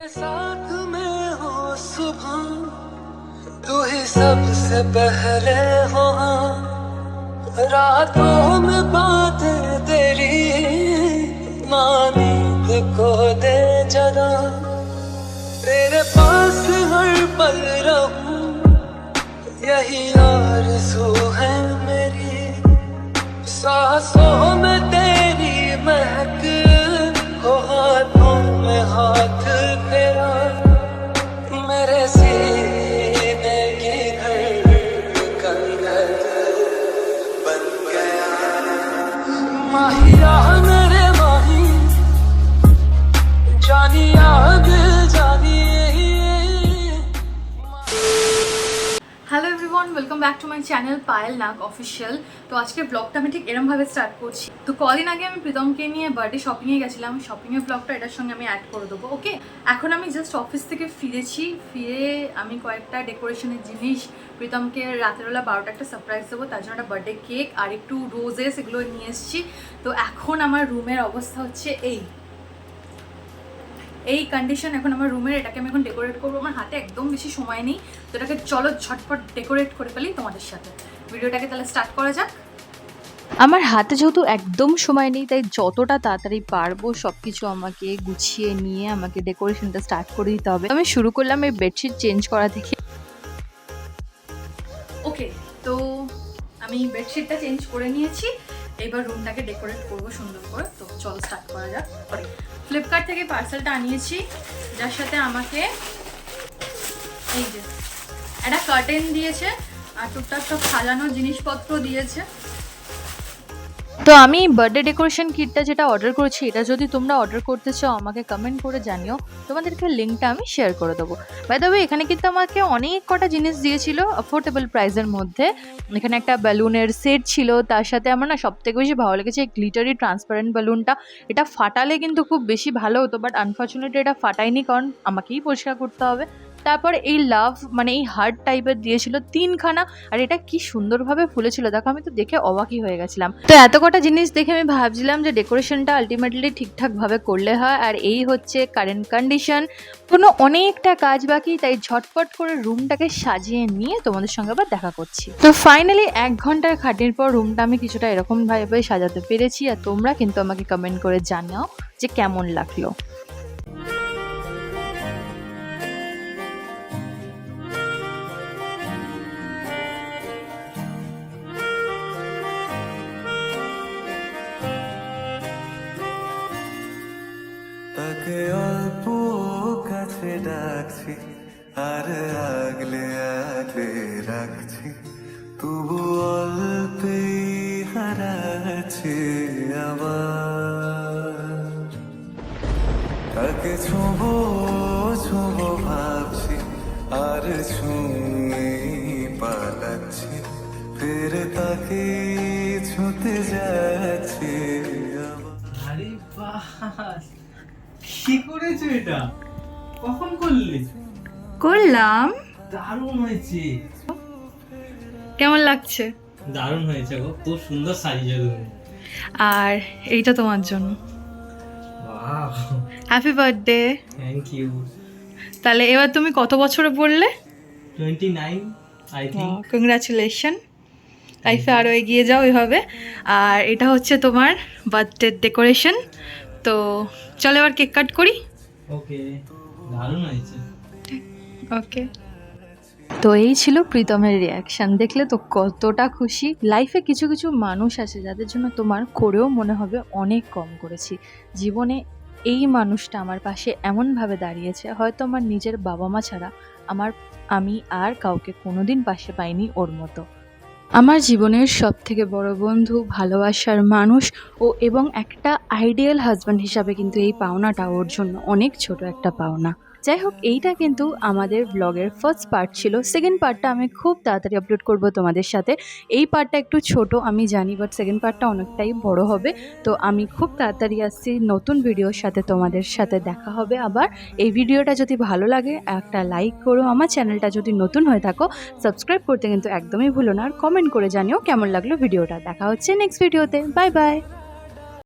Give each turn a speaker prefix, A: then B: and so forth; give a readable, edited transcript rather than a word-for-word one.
A: साथ में हो सुबह तू ही सबसे पहले हो, रातों में बातें तेरी ना नींद को दे जगा, तेरे पास हर पल रहूं यही आरज़ू है मेरी, सांसों में तेरी महक हो, हाथों में हाथ तेरा, मेरे सीने की धड़कन बन गया। माहिया मेरे माही जानिया जानिए।
B: Hello everyone, welcome back to my channel Payel Nag official. তো আজকের ব্লগটা আমি ঠিক এরমভাবে স্টার্ট করছি। তো কদিন আগে আমি প্রীতমকে নিয়ে বার্থডে শপিংয়ে গেছিলাম, শপিংয়ের ব্লগটা এটার সঙ্গে আমি অ্যাড করে দেবো। ওকে, এখন আমি জাস্ট অফিস থেকে ফিরে আমি কয়েকটা ডেকোরেশনের জিনিস প্রীতমকে রাতেরবেলা 12টা একটা সারপ্রাইজ দেবো, তার জন্য একটা বার্থডে কেক আর একটু রোজেস এগুলো নিয়ে এসেছি। তো এখন আমার রুমের অবস্থা হচ্ছে এই কন্ডিশন এখন আমার রুমের। এটাকে আমি এখন ডেকোরেট করবো, আমার হাতে একদম বেশি সময় নেই, তো এটাকে চলো ঝটপট ডেকোরেট করে ফেলি তোমাদের সাথে। ভিডিওটাকে তাহলে স্টার্ট করা যাক। আমার হাতে যেহেতু একদম সময় নেই, তাই যতটা তাড়াতাড়ি পারবো সব কিছু আমাকে গুছিয়ে নিয়ে আমাকে ডেকোরেশনটা স্টার্ট করে দিতে হবে। আমি শুরু করলাম এই বেডশিট চেঞ্জ করা থেকে। ওকে, তো আমি বেডশিটটা চেঞ্জ করে নিয়েছি, এবার রুমটাকে ডেকোরেট করবো সুন্দর করে। তো চলো স্টার্ট করা যাক। ফ্লিপকার্ট থেকে পার্সেলটা আনিয়েছি, যার সাথে আমাকে এই যে একটা কার্টেন দিয়েছে আর টুকটাক সব সাজানোর জিনিসপত্র দিয়েছে। তো আমি বার্থডে ডেকোরেশন কিটটা যেটা অর্ডার করেছি, এটা যদি তোমরা অর্ডার করতে চাও আমাকে কমেন্ট করে জানিও, তোমাদেরকে লিঙ্কটা আমি শেয়ার করে দেবো। বাই দ্য ওয়ে, এখানে কিন্তু আমাকে অনেক কটা জিনিস দিয়েছিল অ্যাফোর্ডেবল প্রাইসের মধ্যে। এখানে একটা বেলুনের সেট ছিল, তার সাথে আমার না সবথেকে বেশি ভালো লেগেছে এই গ্লিটারি ট্রান্সপারেন্ট বেলুনটা। এটা ফাটালে কিন্তু খুব বেশি ভালো হতো, বাট আনফর্চুনেটলি এটা ফাটায়নি, কারণ আমাকেই পরিষ্কার করতে হবে। তারপর এই লাভ মানে এই হার্ট টাইপের দিয়েছিল 3খানা, আর এটা কি সুন্দরভাবে ফুলেছিল দেখো, আমি তো দেখে অবাকই হয়ে গেছিলাম। তো এত কটা জিনিস দেখে আমি ভাবছিলাম যে ডেকোরেশনটা আলটিমেটলি ঠিকঠাকভাবে করলে হয়। আর এই হচ্ছে কারেন্ট কন্ডিশন, কোনো অনেকটা কাজ বাকি, তাই ঝটপট করে রুমটাকে সাজিয়ে নিয়ে তোমাদের সঙ্গে আবার দেখা করছি। তো ফাইনালি 1 ঘন্টার খাটনির পর রুমটা আমি কিছুটা এরকমভাবে সাজাতে পেরেছি, আর তোমরা কিন্তু আমাকে কমেন্ট করে জানাও যে কেমন লাগলো।
A: তাকে অল্প কাছে ডাকছি আর আগলে আগলে রাখছি, তবু অল্পেই হারাচ্ছে আবার। তাকে ছোঁবো ছোঁবো ভাবছি আর ছুঁয়ে পালাচ্ছি, ফের তাকে ছুঁতে যাচ্ছে আবার।
C: আরে বাহ, কি করেছো এটা? কখন করলে?
B: করলাম।
C: দারুণ হয়েছে।
B: কেমন লাগছে?
C: দারুণ হয়েছে গো, খুব সুন্দর সাজিয়েছো তুমি।
B: আর এইটা তোমার জন্য।
C: Wow,
B: happy birthday.
C: Thank you.
B: তাহলে এবার তুমি কত বছরে পড়লে?
C: 29 আই থিংক।
B: কংগ্রাচুলেশন, লাইফে আরও এগিয়ে যাও এভাবে। আর এটা হচ্ছে তোমার বার্থডে ডেকোরেশন। তো চলো এবার কেক কাট করি।
C: ওকে, দারুণ হয়েছে।
B: ওকে, তো এই ছিল প্রীতমের রিয়াকশান। দেখলে তো কতটা খুশি। লাইফে কিছু কিছু মানুষ আছে যাদের জন্য তোমার করেও মনে হবে অনেক কম করেছি। জীবনে এই মানুষটা আমার পাশে এমনভাবে দাঁড়িয়েছে, হয়তো আমার নিজের বাবা মা ছাড়া আমি আর কাউকে কোনোদিন পাশে পাইনি ওর মতো। আমার জীবনের সবথেকে বড় বন্ধু, ভালোবাসার মানুষ এবং একটা আইডিয়াল হাজব্যান্ড হিসাবে কিন্তু এই পাওনাটা ওর জন্য অনেক ছোট একটা পাওনা। যাই হোক, এইটা কিন্তু আমাদের ব্লগের ফার্স্ট পার্ট ছিল। সেকেন্ড পার্টটা আমি খুব তাড়াতাড়ি আপলোড করব তোমাদের সাথে। এই পার্টটা একটু ছোট আমি জানি, বাট সেকেন্ড পার্টটা অনেকটাই বড় হবে। তো আমি খুব তাড়াতাড়ি আসছি নতুন ভিডিওর সাথে, তোমাদের সাথে দেখা হবে আবার। এই ভিডিওটা যদি ভালো লাগে একটা লাইক করো, আমার চ্যানেলটা যদি নতুন হয়ে থাকো সাবস্ক্রাইব করতে কিন্তু একদমই ভুলো না, আর কমেন্ট করে জানিও কেমন লাগলো ভিডিওটা। দেখা হচ্ছে নেক্সট ভিডিওতে। Bye bye.